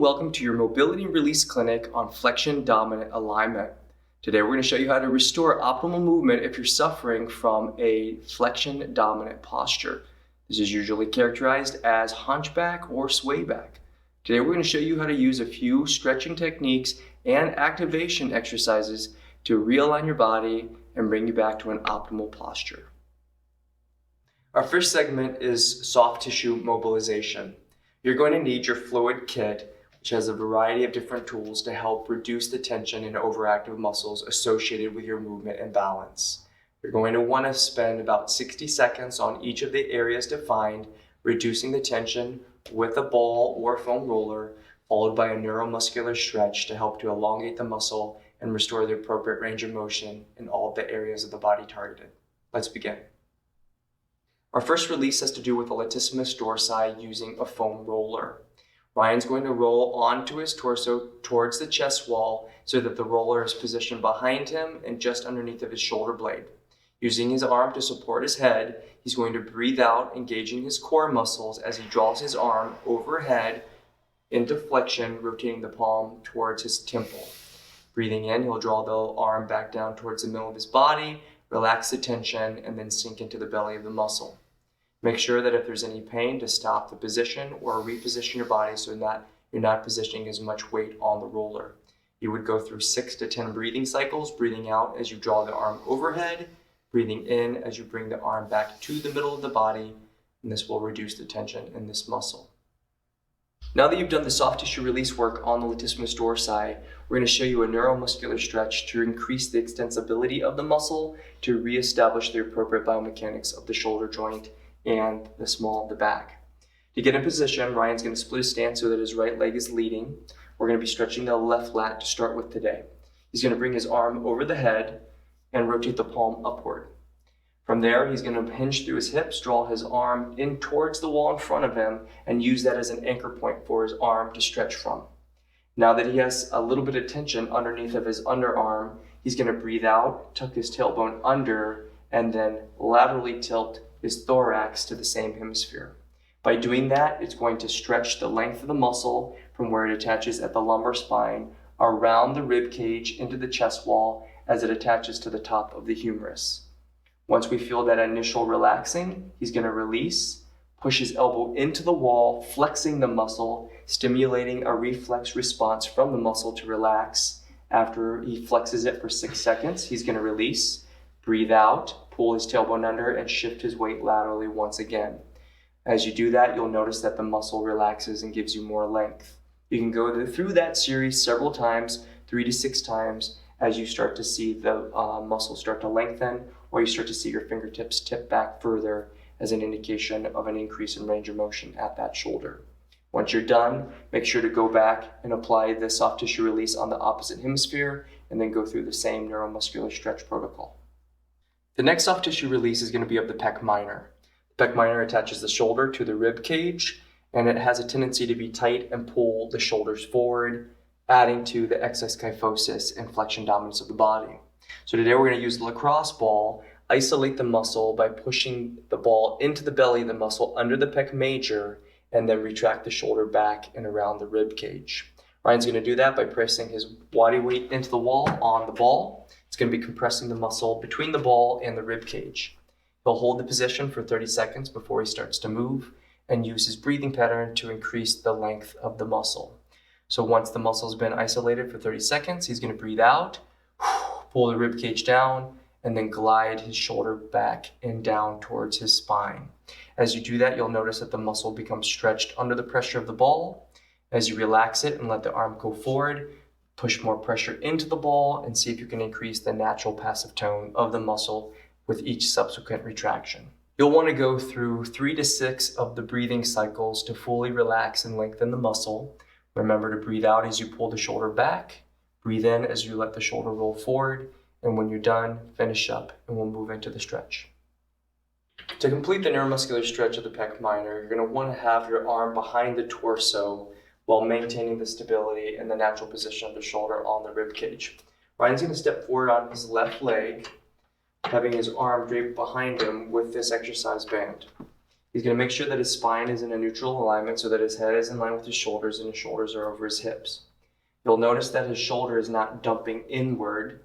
and welcome to your mobility and release clinic on flexion dominant alignment. Today we're going to show you how to restore optimal movement if you're suffering from a flexion dominant posture. This is usually characterized as hunchback or swayback. Today we're going to show you how to use a few stretching techniques and activation exercises to realign your body and bring you back to an optimal posture. Our first segment is soft tissue mobilization. You're going to need your fluid kit, which has a variety of different tools to help reduce the tension in overactive muscles associated with your movement and balance. You're going to want to spend about 60 seconds on each of the areas defined, reducing the tension with a ball or foam roller, followed by a neuromuscular stretch to help to elongate the muscle and restore the appropriate range of motion in all of the areas of the body targeted. Let's begin. Our first release has to do with the latissimus dorsi using a foam roller. Ryan's going to roll onto his torso towards the chest wall so that the roller is positioned behind him and just underneath of his shoulder blade. Using his arm to support his head, he's going to breathe out, engaging his core muscles as he draws his arm overhead into flexion, rotating the palm towards his temple. Breathing in, he'll draw the arm back down towards the middle of his body, relax the tension, and then sink into the belly of the muscle. Make sure that if there's any pain to stop the position or reposition your body so that you're not positioning as much weight on the roller. You would go through 6 to 10 breathing cycles, breathing out as you draw the arm overhead, breathing in as you bring the arm back to the middle of the body, and this will reduce the tension in this muscle. Now that you've done the soft tissue release work on the latissimus dorsi, we're going to show you a neuromuscular stretch to increase the extensibility of the muscle to reestablish the appropriate biomechanics of the shoulder joint and the small of the back. To get in position, Ryan's going to split his stance so that his right leg is leading. We're going to be stretching the left lat to start with today. He's going to bring his arm over the head and rotate the palm upward. From there, he's going to hinge through his hips, draw his arm in towards the wall in front of him, and use that as an anchor point for his arm to stretch from. Now that he has a little bit of tension underneath of his underarm, he's going to breathe out, tuck his tailbone under, and then laterally tilt his thorax to the same hemisphere. By doing that, it's going to stretch the length of the muscle from where it attaches at the lumbar spine around the rib cage into the chest wall as it attaches to the top of the humerus. Once we feel that initial relaxing, he's going to release, push his elbow into the wall, flexing the muscle, stimulating a reflex response from the muscle to relax. After he flexes it for 6 seconds, he's going to release, breathe out, pull his tailbone under, and shift his weight laterally once again. As you do that, you'll notice that the muscle relaxes and gives you more length. You can go through that series several times, 3 to 6 times, as you start to see the muscle start to lengthen, or you start to see your fingertips tip back further as an indication of an increase in range of motion at that shoulder. Once you're done, make sure to go back and apply the soft tissue release on the opposite hemisphere, and then go through the same neuromuscular stretch protocol. The next soft tissue release is going to be of the pec minor. The pec minor attaches the shoulder to the rib cage, and it has a tendency to be tight and pull the shoulders forward, adding to the excess kyphosis and flexion dominance of the body. So today we're going to use the lacrosse ball, isolate the muscle by pushing the ball into the belly of the muscle under the pec major, and then retract the shoulder back and around the rib cage. Ryan's going to do that by pressing his body weight into the wall on the ball. It's going to be compressing the muscle between the ball and the rib cage. He'll hold the position for 30 seconds before he starts to move and use his breathing pattern to increase the length of the muscle. So once the muscle's been isolated for 30 seconds, he's going to breathe out, pull the rib cage down, and then glide his shoulder back and down towards his spine. As you do that, you'll notice that the muscle becomes stretched under the pressure of the ball. As you relax it and let the arm go forward, push more pressure into the ball and see if you can increase the natural passive tone of the muscle with each subsequent retraction. You'll want to go through 3 to 6 of the breathing cycles to fully relax and lengthen the muscle. Remember to breathe out as you pull the shoulder back, breathe in as you let the shoulder roll forward, and when you're done, finish up and we'll move into the stretch. To complete the neuromuscular stretch of the pec minor, you're going to want to have your arm behind the torso while maintaining the stability and the natural position of the shoulder on the rib cage. Ryan's going to step forward on his left leg, having his arm draped behind him with this exercise band. He's going to make sure that his spine is in a neutral alignment so that his head is in line with his shoulders and his shoulders are over his hips. You'll notice that his shoulder is not dumping inward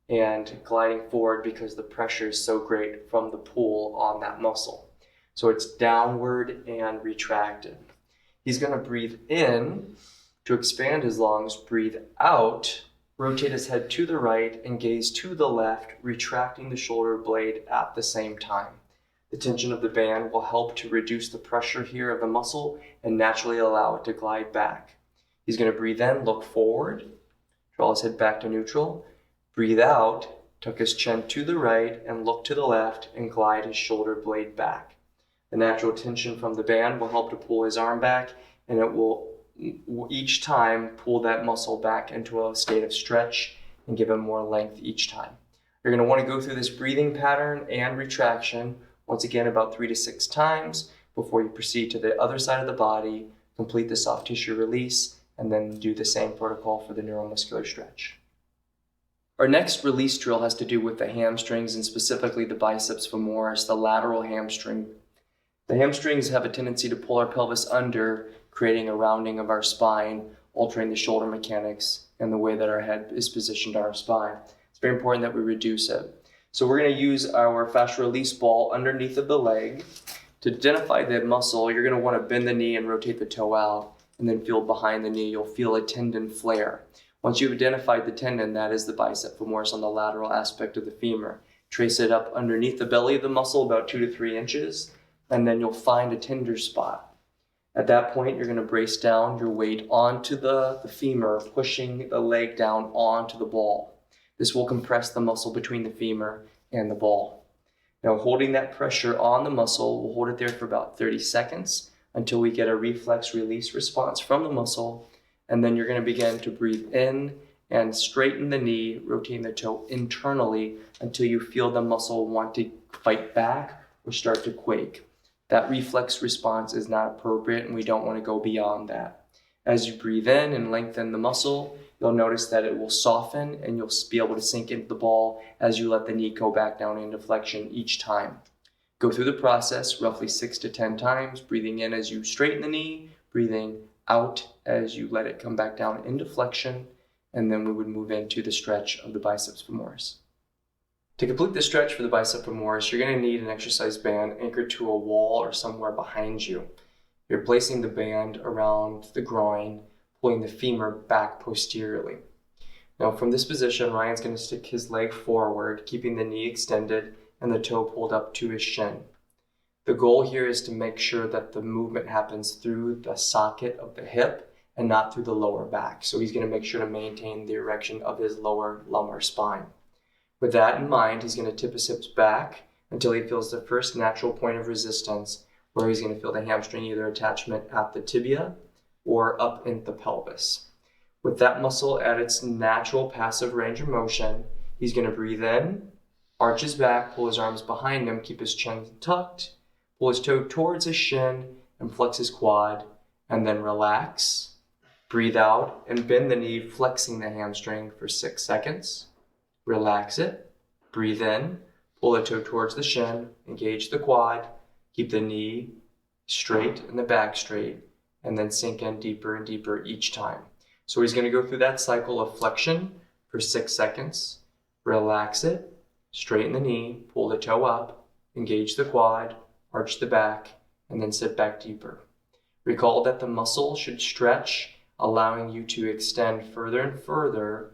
and gliding forward because the pressure is so great from the pull on that muscle. So it's downward and retracted. He's going to breathe in to expand his lungs, breathe out, rotate his head to the right and gaze to the left, retracting the shoulder blade at the same time. The tension of the band will help to reduce the pressure here of the muscle and naturally allow it to glide back. He's going to breathe in, look forward, draw his head back to neutral, breathe out, tuck his chin to the right and look to the left and glide his shoulder blade back. The natural tension from the band will help to pull his arm back, and it will each time pull that muscle back into a state of stretch and give him more length each time. You're going to want to go through this breathing pattern and retraction once again about 3 to 6 times before you proceed to the other side of the body, complete the soft tissue release, and then do the same protocol for the neuromuscular stretch. Our next release drill has to do with the hamstrings and specifically the biceps femoris, the lateral hamstring. The hamstrings have a tendency to pull our pelvis under, creating a rounding of our spine, altering the shoulder mechanics and the way that our head is positioned on our spine. It's very important that we reduce it. So we're going to use our fascial release ball underneath of the leg. To identify the muscle, you're going to want to bend the knee and rotate the toe out, and then feel behind the knee. You'll feel a tendon flare. Once you've identified the tendon, that is the bicep femoris on the lateral aspect of the femur. Trace it up underneath the belly of the muscle about 2 to 3 inches, and then you'll find a tender spot. At that point, you're going to brace down your weight onto the femur, pushing the leg down onto the ball. This will compress the muscle between the femur and the ball. Now, holding that pressure on the muscle, we'll hold it there for about 30 seconds until we get a reflex release response from the muscle. And then you're going to begin to breathe in and straighten the knee, rotating the toe internally until you feel the muscle want to fight back or start to quake. That reflex response is not appropriate and we don't want to go beyond that. As you breathe in and lengthen the muscle, you'll notice that it will soften and you'll be able to sink into the ball as you let the knee go back down into flexion each time. Go through the process roughly 6 to 10 times, breathing in as you straighten the knee, breathing out as you let it come back down into flexion, and then we would move into the stretch of the biceps femoris. To complete the stretch for the bicep femoris, you're going to need an exercise band anchored to a wall or somewhere behind you. You're placing the band around the groin, pulling the femur back posteriorly. Now from this position, Ryan's going to stick his leg forward, keeping the knee extended and the toe pulled up to his shin. The goal here is to make sure that the movement happens through the socket of the hip and not through the lower back. So he's going to make sure to maintain the erection of his lower lumbar spine. With that in mind, he's going to tip his hips back until he feels the first natural point of resistance, where he's going to feel the hamstring either attachment at the tibia or up in the pelvis. With that muscle at its natural passive range of motion, he's going to breathe in, arch his back, pull his arms behind him, keep his chin tucked, pull his toe towards his shin and flex his quad, and then relax, breathe out and bend the knee, flexing the hamstring for 6 seconds. Relax it, breathe in, pull the toe towards the shin, engage the quad, keep the knee straight and the back straight, and then sink in deeper and deeper each time. So he's going to go through that cycle of flexion for 6 seconds, relax it, straighten the knee, pull the toe up, engage the quad, arch the back, and then sit back deeper. Recall that the muscle should stretch, allowing you to extend further and further,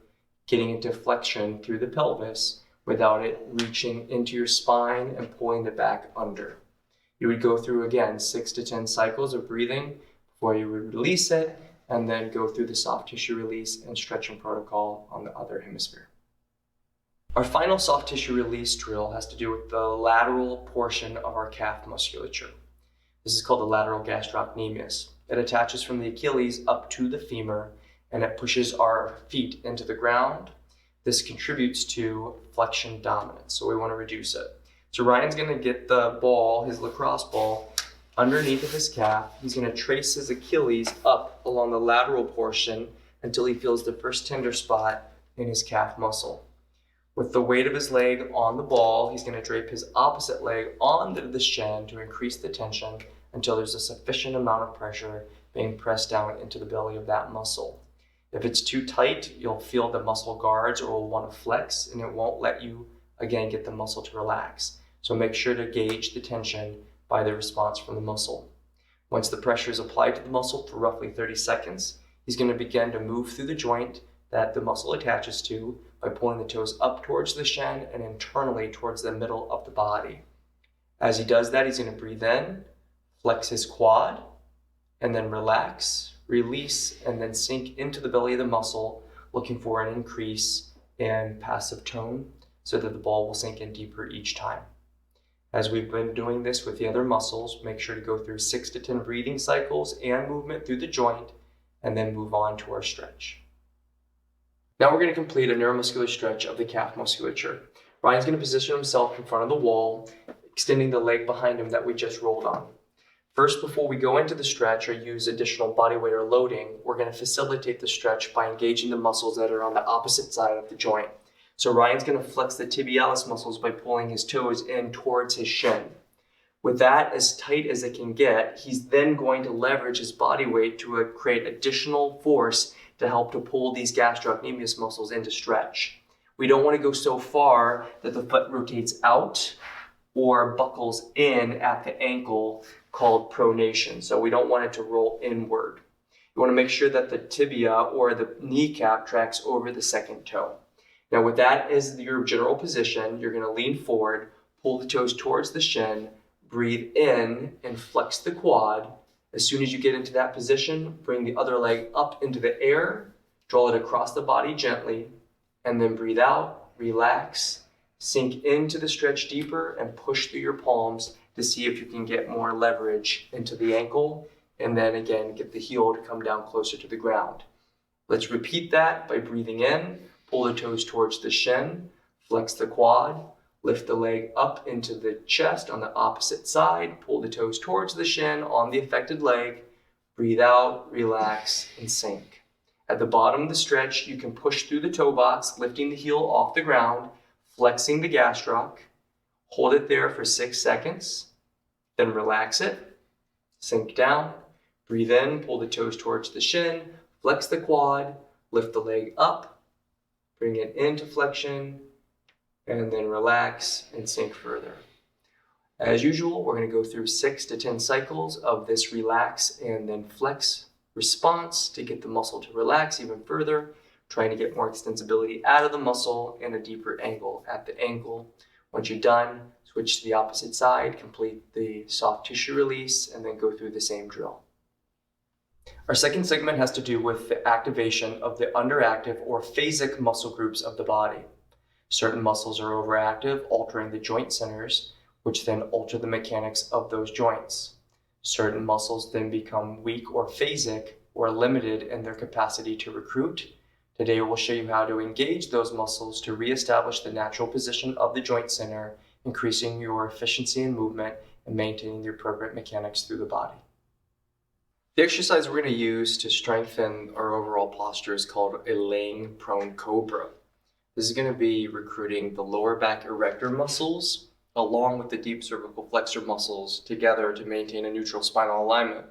getting into flexion through the pelvis without it reaching into your spine and pulling the back under. You would go through again 6 to 10 cycles of breathing before you would release it, and then go through the soft tissue release and stretching protocol on the other hemisphere. Our final soft tissue release drill has to do with the lateral portion of our calf musculature. This is called the lateral gastrocnemius. It attaches from the Achilles up to the femur, and it pushes our feet into the ground. This contributes to flexion dominance, so we want to reduce it. So Ryan's going to get the ball, his lacrosse ball, underneath of his calf. He's going to trace his Achilles up along the lateral portion until he feels the first tender spot in his calf muscle. With the weight of his leg on the ball, he's going to drape his opposite leg onto the shin to increase the tension until there's a sufficient amount of pressure being pressed down into the belly of that muscle. If it's too tight, you'll feel the muscle guards or will want to flex, and it won't let you, again, get the muscle to relax. So make sure to gauge the tension by the response from the muscle. Once the pressure is applied to the muscle for roughly 30 seconds, he's going to begin to move through the joint that the muscle attaches to by pulling the toes up towards the shin and internally towards the middle of the body. As he does that, he's going to breathe in, flex his quad, and then relax, release, and then sink into the belly of the muscle, looking for an increase in passive tone so that the ball will sink in deeper each time. As we've been doing this with the other muscles, make sure to go through 6 to 10 breathing cycles and movement through the joint, and then move on to our stretch. Now we're going to complete a neuromuscular stretch of the calf musculature. Ryan's going to position himself in front of the wall, extending the leg behind him that we just rolled on. First, before we go into the stretch or use additional body weight or loading, we're going to facilitate the stretch by engaging the muscles that are on the opposite side of the joint. So Ryan's going to flex the tibialis muscles by pulling his toes in towards his shin. With that as tight as it can get, he's then going to leverage his body weight to create additional force to help to pull these gastrocnemius muscles into stretch. We don't want to go so far that the foot rotates out or buckles in at the ankle, called pronation. So we don't want it to roll inward. You want to make sure that the tibia or the kneecap tracks over the second toe. Now with that as your general position, you're going to lean forward, pull the toes towards the shin, breathe in and flex the quad. As soon as you get into that position, bring the other leg up into the air, draw it across the body gently, and then breathe out, relax, sink into the stretch deeper, and push through your palms to see if you can get more leverage into the ankle, and then again, get the heel to come down closer to the ground. Let's repeat that by breathing in, pull the toes towards the shin, flex the quad, lift the leg up into the chest on the opposite side, pull the toes towards the shin on the affected leg, breathe out, relax, and sink. At the bottom of the stretch, you can push through the toe box, lifting the heel off the ground, flexing the gastroc, hold it there for 6 seconds, then relax it, sink down, breathe in, pull the toes towards the shin, flex the quad, lift the leg up, bring it into flexion, and then relax and sink further. As usual, we're going to go through 6 to 10 cycles of this relax and then flex response to get the muscle to relax even further, trying to get more extensibility out of the muscle and a deeper angle at the ankle. Once you're done, switch to the opposite side, complete the soft tissue release, and then go through the same drill. Our second segment has to do with the activation of the underactive or phasic muscle groups of the body. Certain muscles are overactive, altering the joint centers, which then alter the mechanics of those joints. Certain muscles then become weak or phasic or limited in their capacity to recruit. Today we'll show you how to engage those muscles to reestablish the natural position of the joint center, increasing your efficiency in movement and maintaining the appropriate mechanics through the body. The exercise we're going to use to strengthen our overall posture is called a laying prone cobra. This is going to be recruiting the lower back erector muscles along with the deep cervical flexor muscles together to maintain a neutral spinal alignment.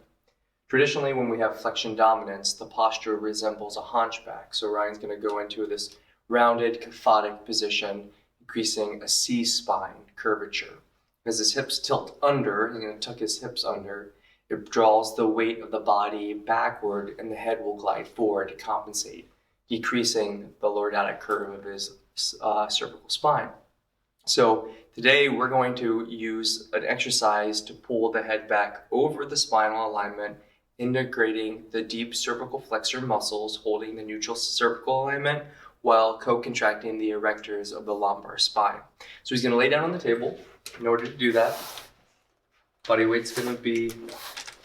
Traditionally, when we have flexion dominance, the posture resembles a hunchback. So Ryan's going to go into this rounded kyphotic position, increasing a C-spine curvature. As his hips tilt under, he's going to tuck his hips under. It draws the weight of the body backward and the head will glide forward to compensate, decreasing the lordotic curve of his cervical spine. So today we're going to use an exercise to pull the head back over the spinal alignment, integrating the deep cervical flexor muscles, holding the neutral cervical alignment while co-contracting the erectors of the lumbar spine. So he's going to lay down on the table. In order to do that, body weight's going to be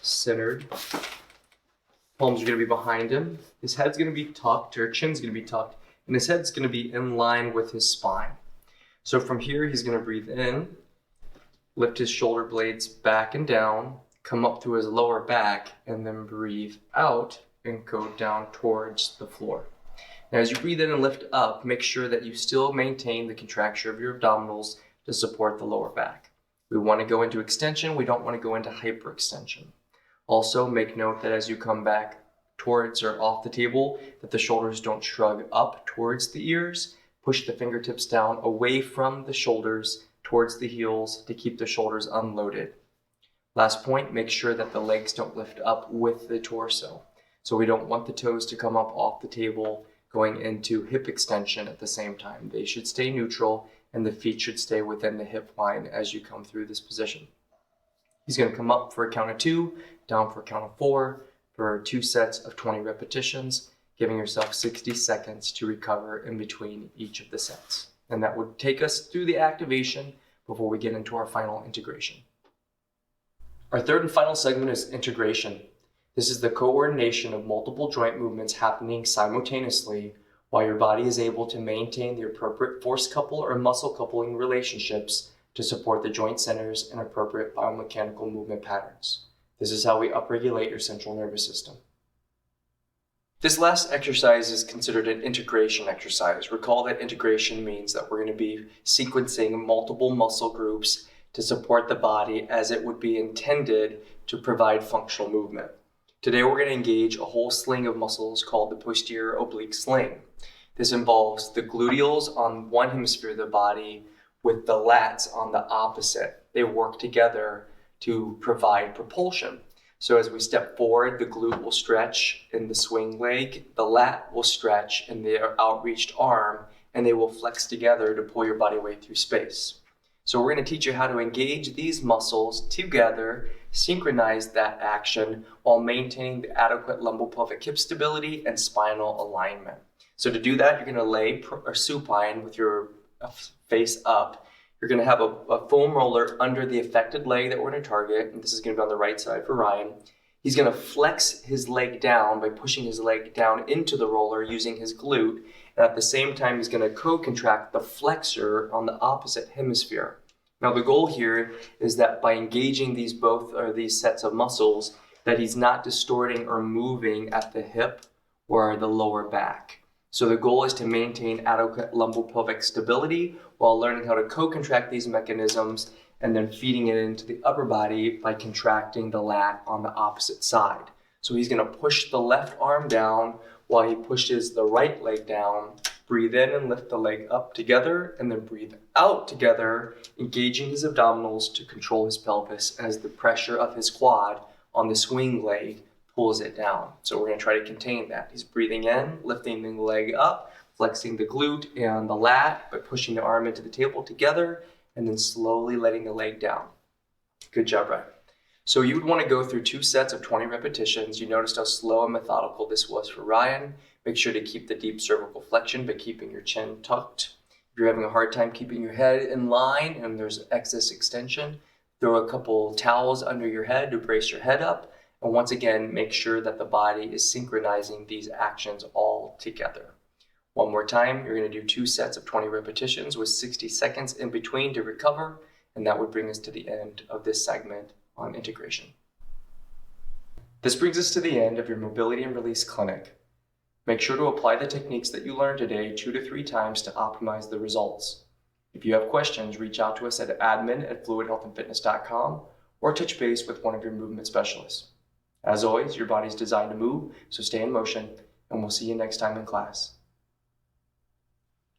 centered. Palms are going to be behind him. His head's going to be tucked, or chin's going to be tucked, and his head's going to be in line with his spine. So from here, he's going to breathe in, lift his shoulder blades back and down, come up through his lower back, and then breathe out and go down towards the floor. Now, as you breathe in and lift up, make sure that you still maintain the contraction of your abdominals to support the lower back. We want to go into extension. We don't want to go into hyperextension. Also, make note that as you come back towards or off the table, that the shoulders don't shrug up towards the ears. Push the fingertips down away from the shoulders towards the heels to keep the shoulders unloaded. Last point, make sure that the legs don't lift up with the torso. So we don't want the toes to come up off the table going into hip extension at the same time. They should stay neutral and the feet should stay within the hip line as you come through this position. He's going to come up for a count of 2, down for a count of 4 for 2 sets of 20 repetitions, giving yourself 60 seconds to recover in between each of the sets. And that would take us through the activation before we get into our final integration. Our third and final segment is integration. This is the coordination of multiple joint movements happening simultaneously while your body is able to maintain the appropriate force couple or muscle coupling relationships to support the joint centers and appropriate biomechanical movement patterns. This is how we upregulate your central nervous system. This last exercise is considered an integration exercise. Recall that integration means that we're going to be sequencing multiple muscle groups to support the body as it would be intended to provide functional movement. Today we're going to engage a whole sling of muscles called the posterior oblique sling. This involves the gluteals on one hemisphere of the body with the lats on the opposite. They work together to provide propulsion. So as we step forward, the glute will stretch in the swing leg, the lat will stretch in the outreached arm, and they will flex together to pull your body weight through space. So we're going to teach you how to engage these muscles together, synchronize that action while maintaining the adequate lumbopelvic hip stability and spinal alignment. So to do that, you're going to lay supine with your face up. You're going to have a foam roller under the affected leg that we're going to target, and this is going to be on the right side for Ryan. He's going to flex his leg down by pushing his leg down into the roller using his glute, and at the same time he's going to co-contract the flexor on the opposite hemisphere. Now the goal here is that by engaging these sets of muscles, that he's not distorting or moving at the hip or the lower back. So the goal is to maintain adequate lumbopelvic stability while learning how to co-contract these mechanisms and then feeding it into the upper body by contracting the lat on the opposite side. So he's going to push the left arm down while he pushes the right leg down. Breathe in and lift the leg up together, and then breathe out together, engaging his abdominals to control his pelvis as the pressure of his quad on the swing leg pulls it down. So we're going to try to contain that. He's breathing in, lifting the leg up, flexing the glute and the lat, but pushing the arm into the table together, and then slowly letting the leg down. Good job, Ryan. So you would want to go through 2 sets of 20 repetitions. You noticed how slow and methodical this was for Ryan. Make sure to keep the deep cervical flexion by keeping your chin tucked. If you're having a hard time keeping your head in line and there's excess extension, throw a couple towels under your head to brace your head up. And once again, make sure that the body is synchronizing these actions all together. One more time, you're going to do 2 sets of 20 repetitions with 60 seconds in between to recover. And that would bring us to the end of this segment on integration. This brings us to the end of your mobility and release clinic. Make sure to apply the techniques that you learned today 2 to 3 times to optimize the results. If you have questions, reach out to us at admin@fluidhealthandfitness.com or touch base with one of your movement specialists. As always, your body's designed to move, so stay in motion, and we'll see you next time in class.